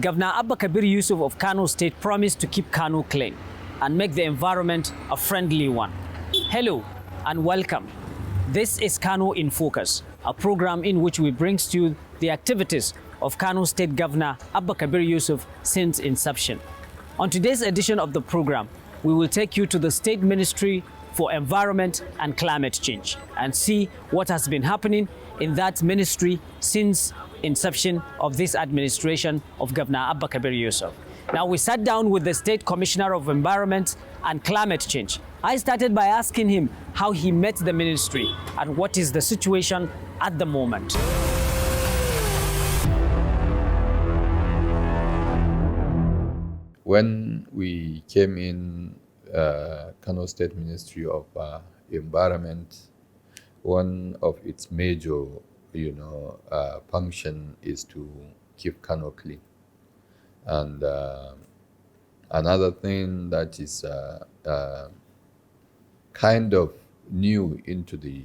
Governor Abba Kabir Yusuf of Kano State promised to keep Kano clean and make the environment a friendly one. Hello and welcome. This is Kano in Focus, a program in which we bring to you the activities of Kano State Governor Abba Kabir Yusuf since inception. On today's edition of the program, we will take you to the State Ministry for Environment and Climate Change and see what has been happening in that ministry since inception of this administration of Governor Abba Kabir Yusuf. Now, we sat down with the State Commissioner of Environment and Climate Change. I started by asking him how he met the ministry and what is the situation at the moment. When we came in Kano State Ministry of Environment, one of its major function is to keep Kano clean. And another thing that is kind of new into the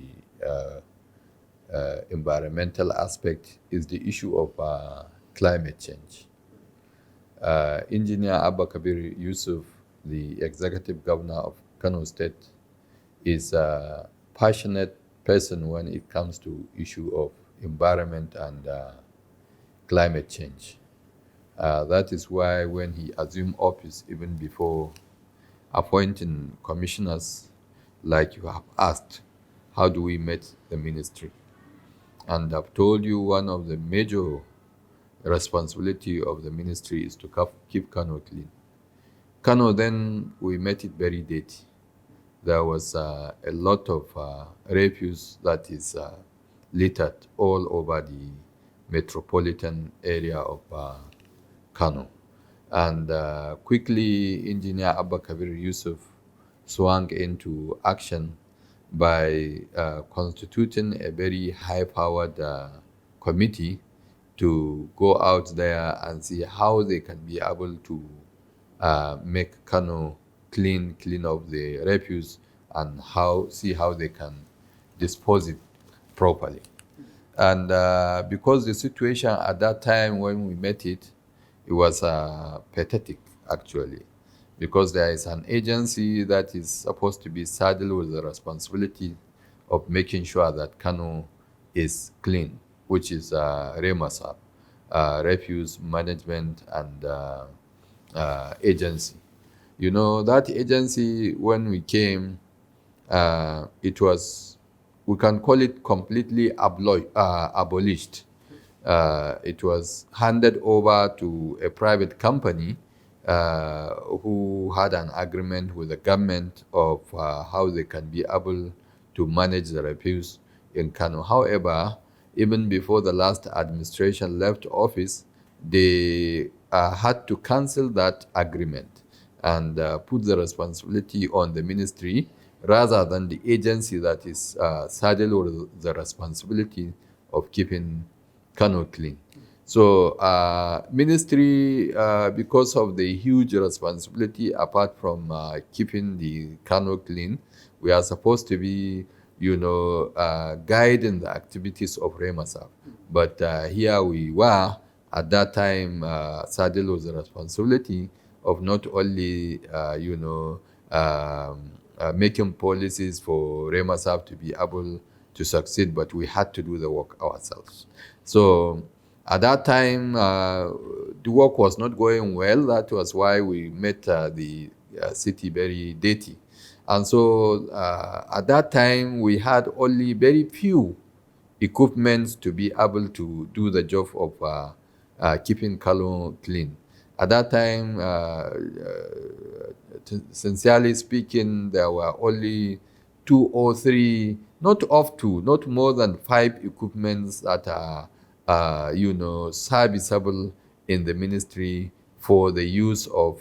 environmental aspect is the issue of climate change. Engineer Abba Kabir Yusuf, the executive governor of Kano State, is a passionate person when it comes to issue of environment and climate change. That is why when he assumed office, even before appointing commissioners, like you have asked, how do we meet the ministry? And I've told you one of the major responsibility of the ministry is to keep Kano clean. Kano, then we met it very dirty. There was a lot of refuse that is littered all over the metropolitan area of Kano. And quickly, Engineer Abba Kabir Yusuf swung into action by constituting a very high-powered committee to go out there and see how they can be able to make Kano clean up the refuse and see how they can dispose it properly. And because the situation at that time when we met it was pathetic actually, because there is an agency that is supposed to be saddled with the responsibility of making sure that Kano is clean, which is REMASAP, Refuse Management and Agency. You know, that agency, when we came, it was, we can call it completely abolished. It was handed over to a private company who had an agreement with the government of how they can be able to manage the refuse in Kano. However, even before the last administration left office, they had to cancel that agreement and put the responsibility on the ministry rather than the agency that is saddled with the responsibility of keeping Kano clean. So ministry, because of the huge responsibility apart from keeping the Kano clean, we are supposed to be guiding the activities of REMASAP. But here we were, at that time, saddled with the responsibility of not only, making policies for REMASAP to be able to succeed, but we had to do the work ourselves. So at that time, the work was not going well. That was why we met the city very dirty. And so at that time, we had only very few equipments to be able to do the job of keeping Kano clean. At that time, sincerely speaking, there were only 2 or 3, not more than 5 equipments that are, serviceable in the ministry for the use of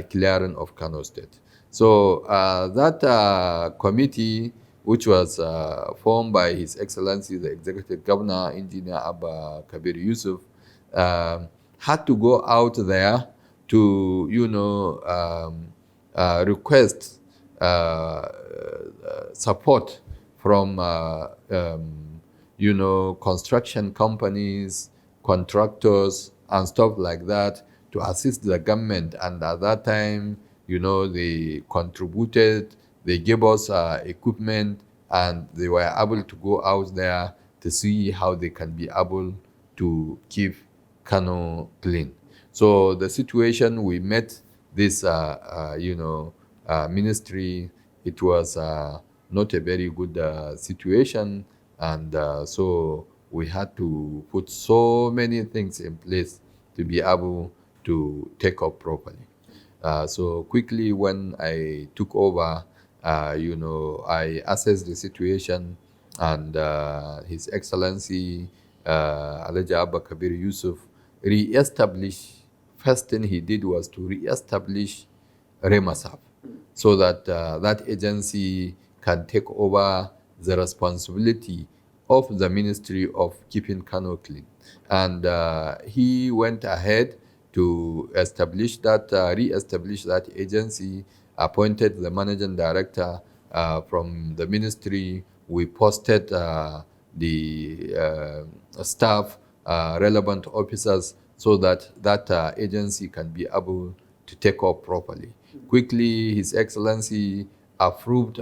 clearing of Kano State. So that committee, which was formed by His Excellency the Executive Governor, Engineer Abba Kabir Yusuf, had to go out there to, request support from, construction companies, contractors, and stuff like that to assist the government. And at that time, they contributed, they gave us equipment, and they were able to go out there to see how they can be able to keep Kano clean. So the situation we met this, ministry, it was not a very good situation, and so we had to put so many things in place to be able to take up properly. So quickly, when I took over, I assessed the situation, and His Excellency Alhaji Abba Kabir Yusuf re-established. First thing he did was to re-establish Remasab, so that that agency can take over the responsibility of the Ministry of Keeping Kano Clean. And he went ahead to establish that, re-establish that agency, appointed the managing director from the ministry. We posted the staff, relevant officers, so that that agency can be able to take up properly. Quickly, His Excellency approved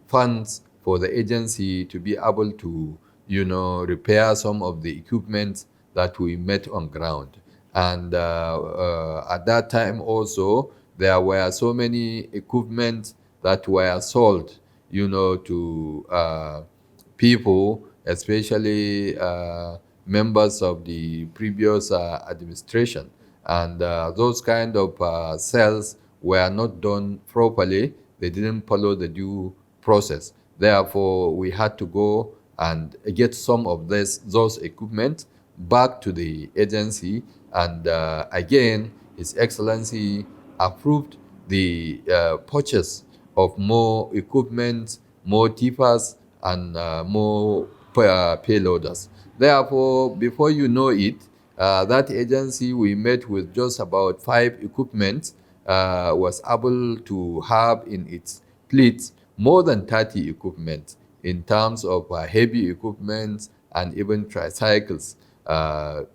funds for the agency to be able to, repair some of the equipment that we met on ground. And at that time also, there were so many equipment that were sold, to people, especially members of the previous administration. And those kind of sales were not done properly. They didn't follow the due process. Therefore, we had to go and get some of those equipment back to the agency. And again, His Excellency approved the purchase of more equipment, more tippers, and more payloaders. Therefore, before you know it, that agency we met with just about 5 equipment was able to have in its fleet more than 30 equipment in terms of heavy equipment and even tricycles,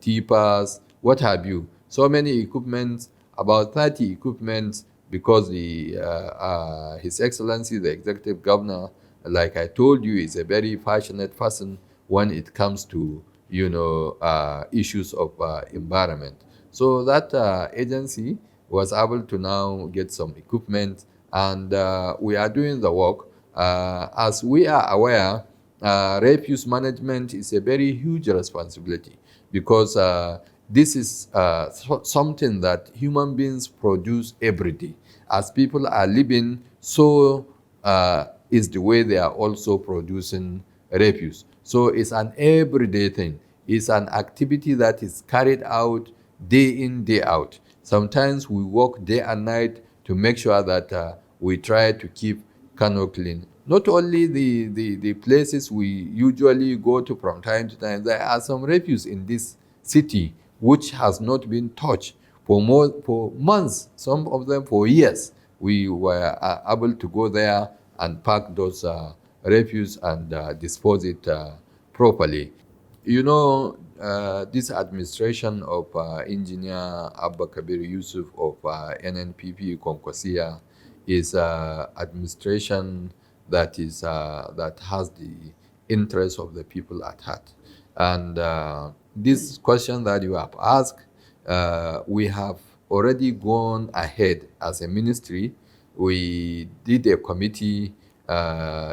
tippers, what have you. So many equipment, about 30 equipment, because His Excellency, the Executive Governor, like I told you, is a very passionate person when it comes to, issues of environment. So that agency was able to now get some equipment, and we are doing the work. As we are aware, refuse management is a very huge responsibility, because this is something that human beings produce every day. As people are living, so is the way they are also producing refuse. So it's an everyday thing. It's an activity that is carried out day in, day out. Sometimes we work day and night to make sure that we try to keep Kano clean. Not only the places we usually go to from time to time, there are some refuse in this city which has not been touched for months, some of them for years. We were able to go there and pack those refuse and dispose it properly. This administration of Engineer Abba Kabir Yusuf of NNPP Konkosia is administration that has the interests of the people at heart. And this question that you have asked, we have already gone ahead as a ministry. We did a committee.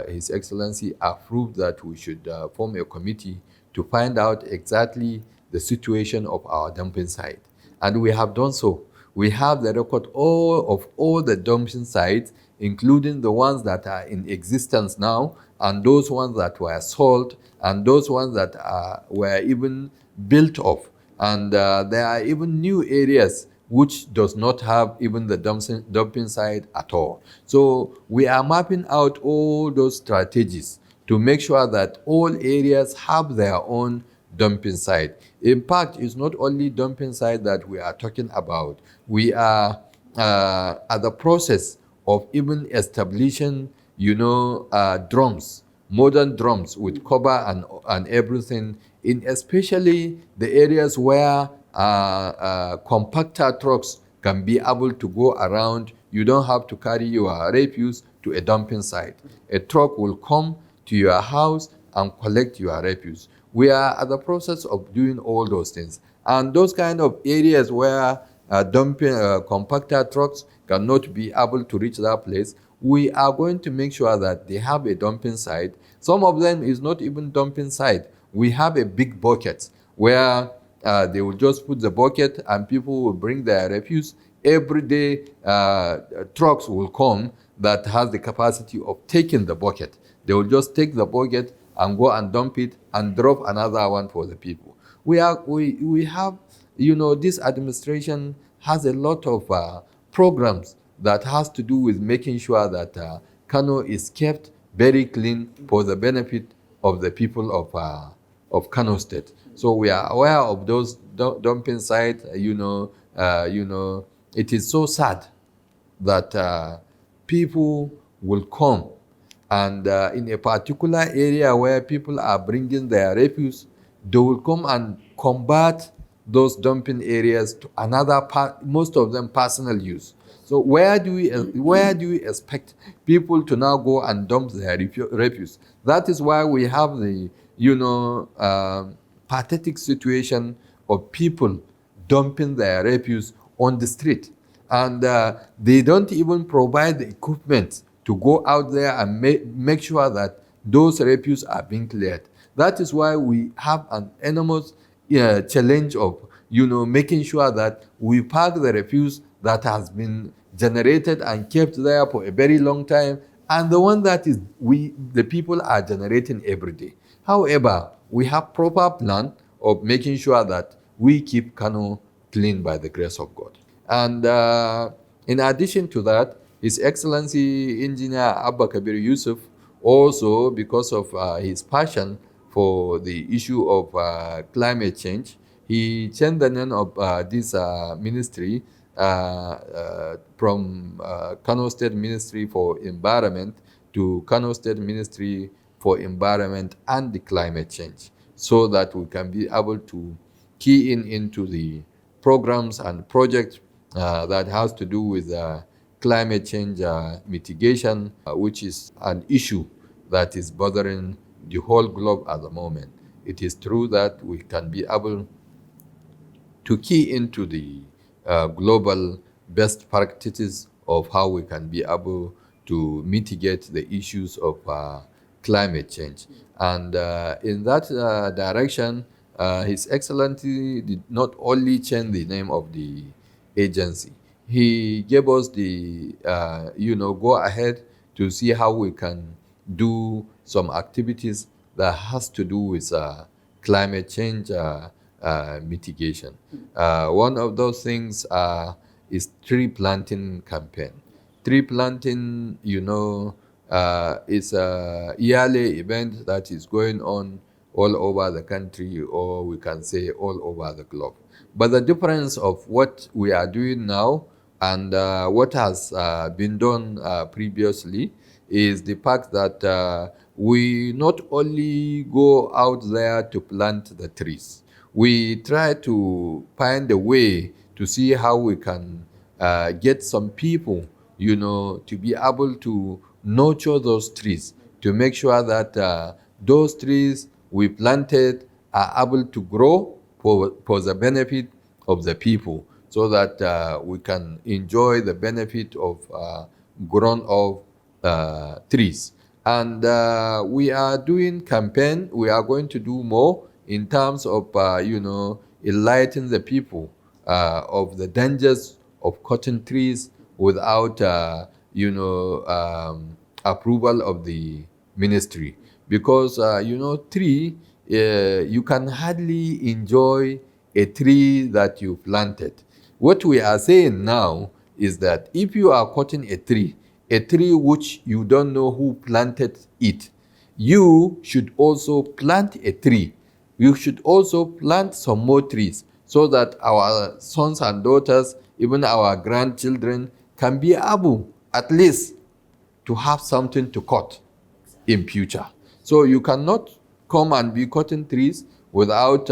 His Excellency approved that we should form a committee to find out exactly the situation of our dumping site. And we have done so. We have the record of all the dumping sites, including the ones that are in existence now, and those ones that were sold, and those ones that were even built up. And there are even new areas which does not have even the dumping site at all. So we are mapping out all those strategies to make sure that all areas have their own dumping site. In fact, it's not only dumping site that we are talking about. We are at the process of even establishing, drums, modern drums with cover and everything, in especially the areas where compactor trucks can be able to go around. You don't have to carry your refuse to a dumping site. A truck will come to your house and collect your refuse. We are at the process of doing all those things. And those kind of areas where dumping compactor trucks cannot be able to reach that place, we are going to make sure that they have a dumping site. Some of them is not even dumping site. We have a big bucket where they will just put the bucket and people will bring their refuse. Every day, trucks will come that has the capacity of taking the bucket. They will just take the bucket and go and dump it and drop another one for the people. We have, this administration has a lot of programs that has to do with making sure that Kano is kept very clean for the benefit of the people of Kano State. So we are aware of those dumping sites. It is so sad that people will come and in a particular area where people are bringing their refuse, they will come and convert those dumping areas to another part, most of them personal use. So where do we expect people to now go and dump their refuse? That is why we have the pathetic situation of people dumping their refuse on the street, and they don't even provide the equipment to go out there and make sure that those refuse are being cleared. That is why we have an enormous challenge of making sure that we pack the refuse that has been generated and kept there for a very long time, and the one that is the people are generating every day. However, we have proper plan of making sure that we keep Kano clean by the grace of God. And in addition to that, His Excellency Engineer Abba Kabir Yusuf, also because of his passion for the issue of climate change, he changed the name of this ministry from Kano State Ministry for Environment to Kano State Ministry for Environment and the Climate Change, so that we can be able to key into the programs and projects that has to do with climate change mitigation, which is an issue that is bothering the whole globe at the moment. It is true that we can be able to key into the global best practices of how we can be able to mitigate the issues of climate change. And in that direction, His Excellency did not only change the name of the agency, he gave us the go ahead to see how we can do some activities that has to do with climate change mitigation. One of those things is tree planting campaign. Tree planting, is a yearly event that is going on all over the country, or we can say all over the globe. But the difference of what we are doing now and what has been done previously is the fact that we not only go out there to plant the trees, we try to find a way to see how we can get some people, to be able to nurture those trees, to make sure that those trees we planted are able to grow for the benefit of the people, so that we can enjoy the benefit of grown up trees. And we are doing campaign. We are going to do more in terms of, enlighten the people of the dangers of cutting trees without, approval of the ministry. Because, tree, you can hardly enjoy a tree that you planted. What we are saying now is that if you are cutting a tree which you don't know who planted it, you should also plant a tree. You should also plant some more trees, so that our sons and daughters, even our grandchildren, can be able at least to have something to cut in future. So you cannot come and be cutting trees without,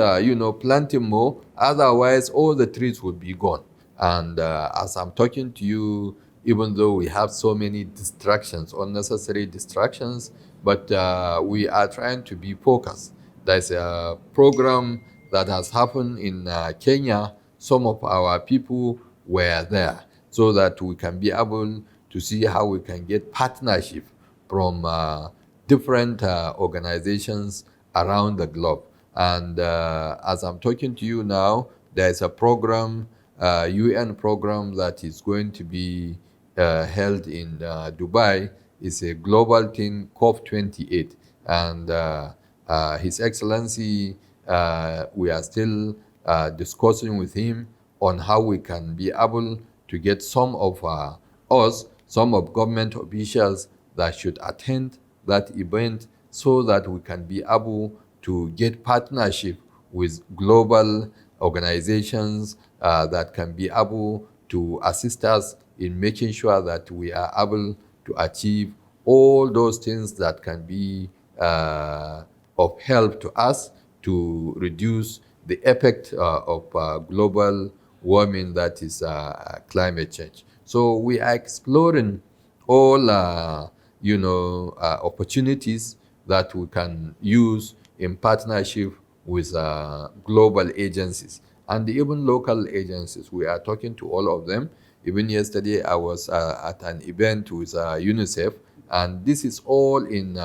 planting more. Otherwise, all the trees would be gone. And as I'm talking to you, even though we have so many distractions, unnecessary distractions, but we are trying to be focused. There's a program that has happened in Kenya. Some of our people were there so that we can be able to see how we can get partnership from different organizations around the globe. And as I'm talking to you now, there's a program, UN program that is going to be held in Dubai. It's a global thing, COP28. And His Excellency, we are still discussing with him on how we can be able to get some of some of government officials that should attend that event so that we can be able to get partnership with global organizations that can be able to assist us in making sure that we are able to achieve all those things that can be of help to us to reduce the effect of global warming, that is climate change. So we are exploring all opportunities that we can use in partnership with global agencies and even local agencies. We are talking to all of them. Even yesterday, I was at an event with UNICEF, and this is all in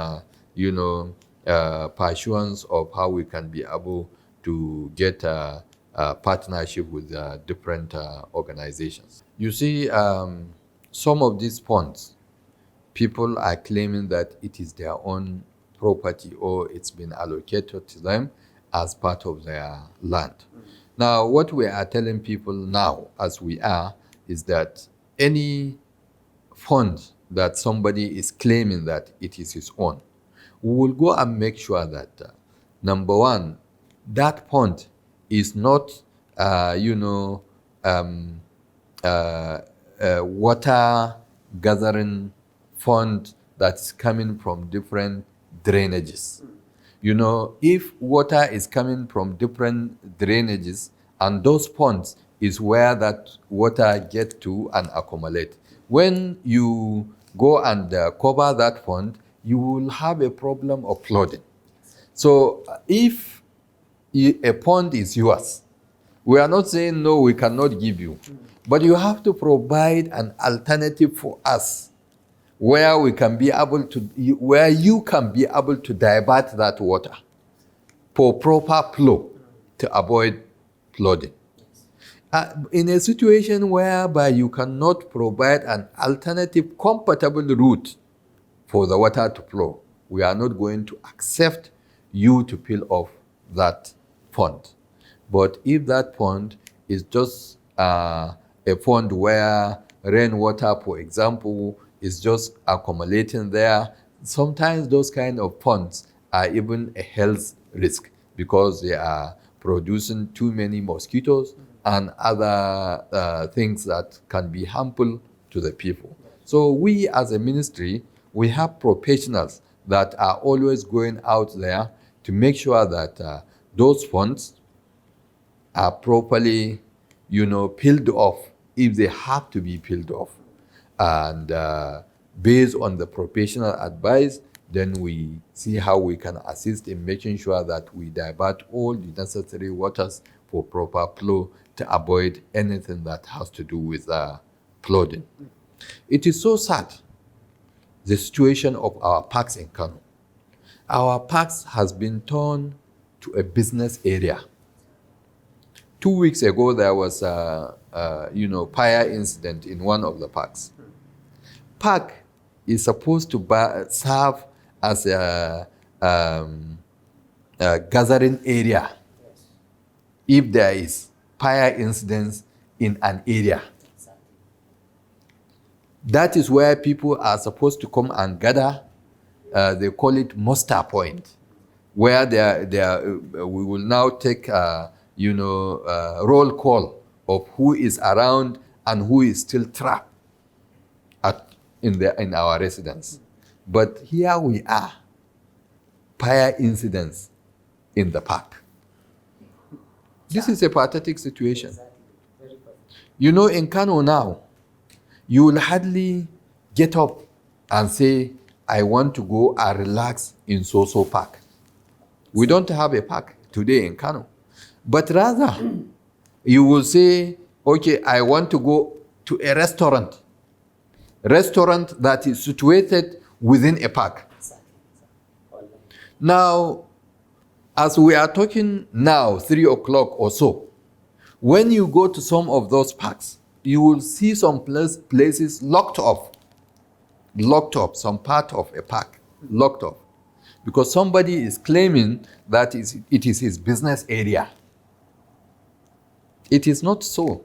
pursuance of how we can be able to get a partnership with different organizations. You see, some of these funds, people are claiming that it is their own property or it's been allocated to them as part of their land. Now, what we are telling people now, as we are, is that any fund that somebody is claiming that it is his own, we will go and make sure that, number one, that fund is not, water gathering fund that's coming from different drainages. If water is coming from different drainages and those ponds is where that water get to and accumulate, when you go and cover that pond, you will have a problem of flooding. So if a pond is yours, we are not saying no, we cannot give you, but you have to provide an alternative for us where we can be able to, where you can be able to divert that water for proper flow to avoid flooding. In a situation whereby you cannot provide an alternative compatible route for the water to flow, we are not going to accept you to peel off that pond. But if that pond is just a pond where rainwater, for example, is just accumulating there, sometimes those kind of ponds are even a health risk because they are producing too many mosquitoes and other things that can be harmful to the people. So we as a ministry, we have professionals that are always going out there to make sure that those ponds are properly, peeled off if they have to be peeled off. And based on the professional advice, then we see how we can assist in making sure that we divert all the necessary waters for proper flow to avoid anything that has to do with flooding. It is so sad, the situation of our parks in Kano. Our parks has been turned to a business area. 2 weeks ago, there was a fire incident in one of the parks. Park is supposed to serve as a gathering area if there is fire incidents in an area. That is where people are supposed to come and gather. They call it muster point, where we will now take roll call of who is around and who is still trapped in our residence. But here we are, fire incidents in the park. This is a pathetic situation. You know, in Kano now, you will hardly get up and say, I want to go and relax in so-so park. We don't have a park today in Kano. But rather, you will say, okay, I want to go to a restaurant that is situated within a park. Now, as we are talking now, 3 o'clock or so, when you go to some of those parks, you will see some places locked off, some part of a park locked off, because somebody is claiming that it is his business area. It is not so.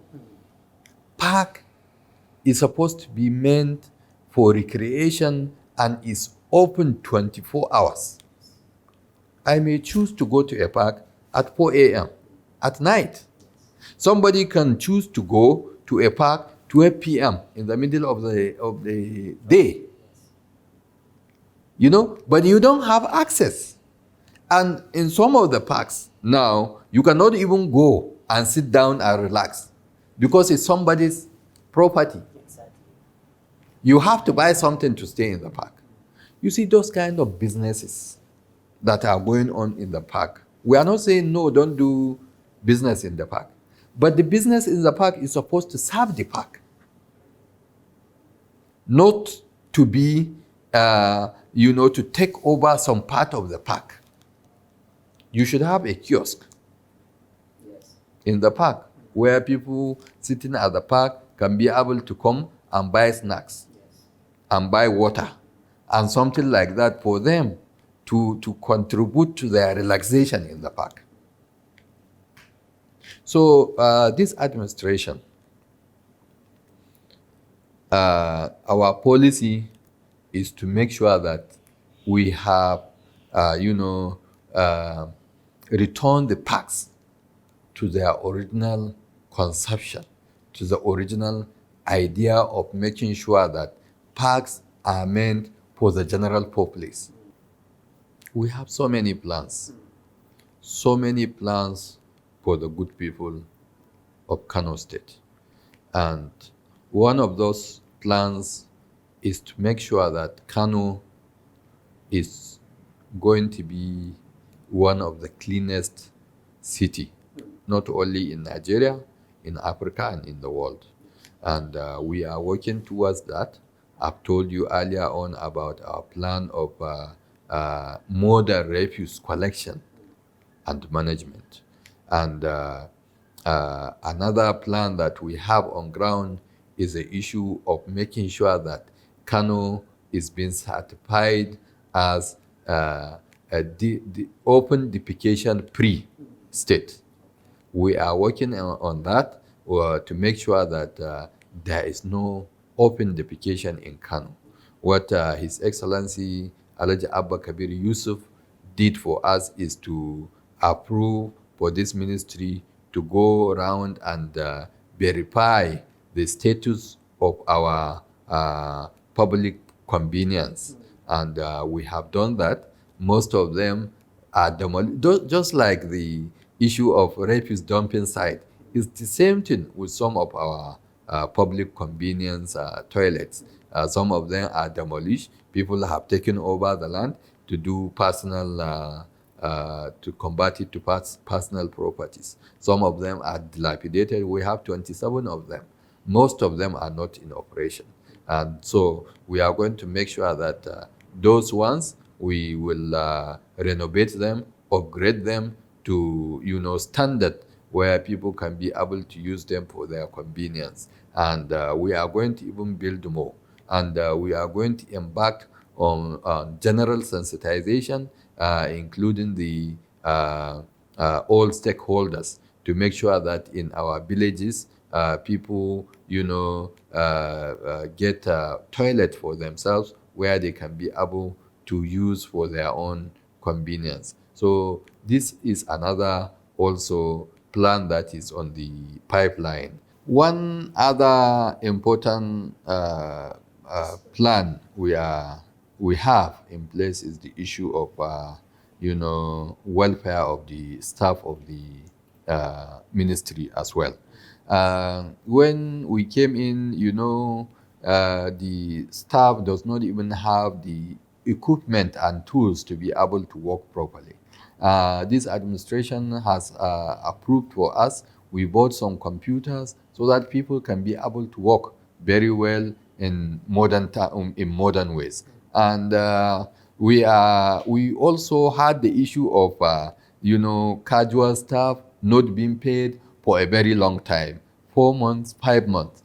Park is supposed to be meant for recreation and is open 24 hours. I may choose to go to a park at 4 a.m. at night. Somebody can choose to go to a park 12 p.m. in the middle of the day. You know, but you don't have access. And in some of the parks now, you cannot even go and sit down and relax because it's somebody's property. You have to buy something to stay in the park. You see those kind of businesses that are going on in the park. We are not saying, no, don't do business in the park. But the business in the park is supposed to serve the park, not to be, to take over some part of the park. You should have a kiosk in the park where people sitting at the park can be able to come and buy snacks and buy water and something like that for them to contribute to their relaxation in the park. So this administration, our policy is to make sure that we have, return the parks to their original conception, to the original idea of making sure that parks are meant for the general populace. We have so many plans for the good people of Kano State. And one of those plans is to make sure that Kano is going to be one of the cleanest city, not only in Nigeria, in Africa, and in the world. And we are working towards that. I've told you earlier on about our plan of modern refuse collection and management. And another plan that we have on ground is the issue of making sure that Kano is being certified as the open defecation free state. We are working on that to make sure that there is no open defecation in Kano. What His Excellency Alhaji Abba Kabir Yusuf did for us is to approve for this ministry to go around and verify the status of our public convenience. And we have done that. Most of them are demolished, just like the issue of refuse dumping site. It's the same thing with some of our public convenience toilets. Some of them are demolished. People have taken over the land to do personal, to convert it to personal properties. Some of them are dilapidated. We have 27 of them. Most of them are not in operation. And so we are going to make sure that those ones, we will renovate them, upgrade them to standard where people can be able to use them for their convenience. And we are going to even build more. And we are going to embark on general sensitization, including the all stakeholders, to make sure that in our villages, people, get a toilet for themselves where they can be able to use for their own convenience. So this is another also plan that is on the pipeline. One other important plan we have in place is the issue of welfare of the staff of the ministry as well. When we came in, the staff does not even have the equipment and tools to be able to work properly. This administration has approved for us. We bought some computers so that people can be able to work very well in modern ways. And we also had the issue of casual staff not being paid for a very long time, 4 months, 5 months.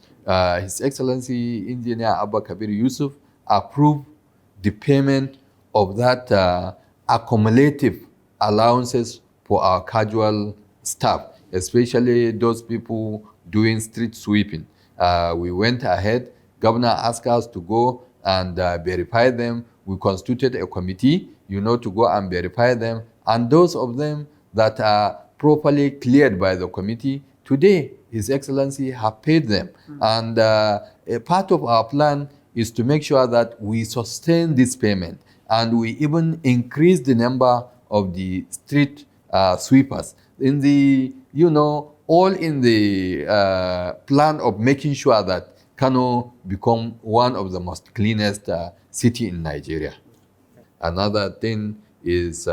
His Excellency Engineer Abba Kabir Yusuf approved the payment of that accumulative allowances for our casual staff, especially those people doing street sweeping. We went ahead. Governor asked us to go and verify them. We constituted a committee, to go and verify them. And those of them that are properly cleared by the committee, today, His Excellency have paid them. And a part of our plan is to make sure that we sustain this payment and we even increase the number of the street sweepers in the, all in the plan of making sure that Kano become one of the most cleanest city in Nigeria. Another thing is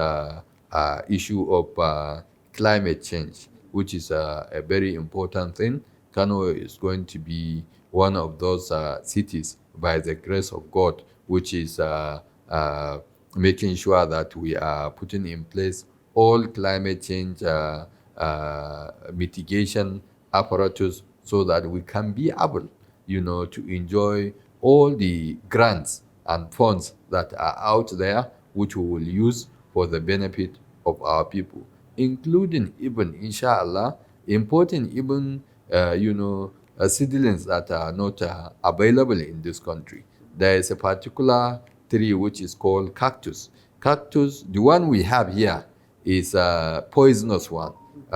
issue of climate change, which is a very important thing. Kano is going to be one of those cities, by the grace of God, which is making sure that we are putting in place all climate change mitigation apparatus so that we can be able, to enjoy all the grants and funds that are out there, which we will use for the benefit of our people, including even, inshallah, importing even, seedlings that are not available in this country. There is a particular tree which is called cactus. Cactus, the one we have here, is a poisonous one,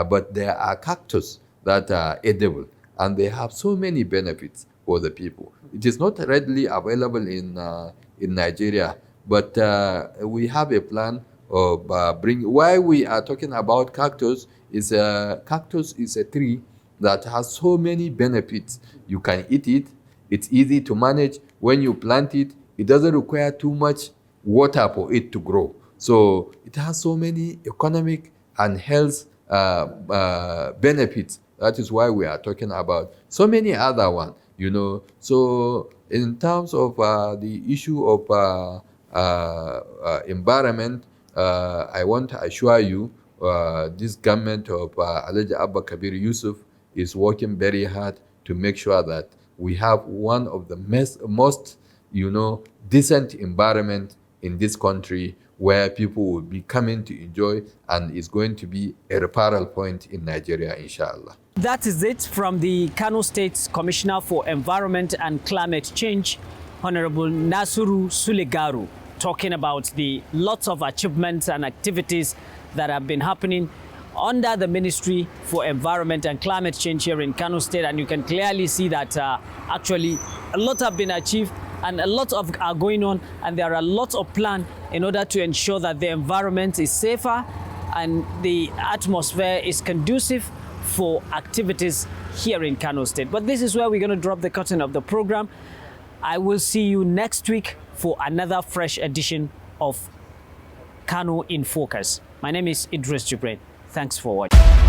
but there are cactus that are edible, and they have so many benefits for the people. It is not readily available in Nigeria, but we have a plan of why we are talking about cactus is cactus is a tree that has so many benefits. You can eat it. It's easy to manage. When you plant it, it doesn't require too much water for it to grow. So it has so many economic and health benefits. That is why we are talking about so many other ones, So in terms of the issue of environment, I want to assure you, this government of Alhaji Abba Kabir Yusuf is working very hard to make sure that we have one of the most decent environment in this country where people will be coming to enjoy, and is going to be a referral point in Nigeria, inshallah. That is it from the Kano State's Commissioner for Environment and Climate Change, Honorable Nasuru Sulegaru, talking about the lots of achievements and activities that have been happening under the Ministry for Environment and Climate Change here in Kano State. And you can clearly see that actually a lot have been achieved and a lot of are going on, and there are lots of plans in order to ensure that the environment is safer and the atmosphere is conducive for activities here in Kano State. But this is where we're going to drop the curtain of the program. I will see you next week for another fresh edition of Kano in Focus. My name is Idris Jibrain. Thanks for watching.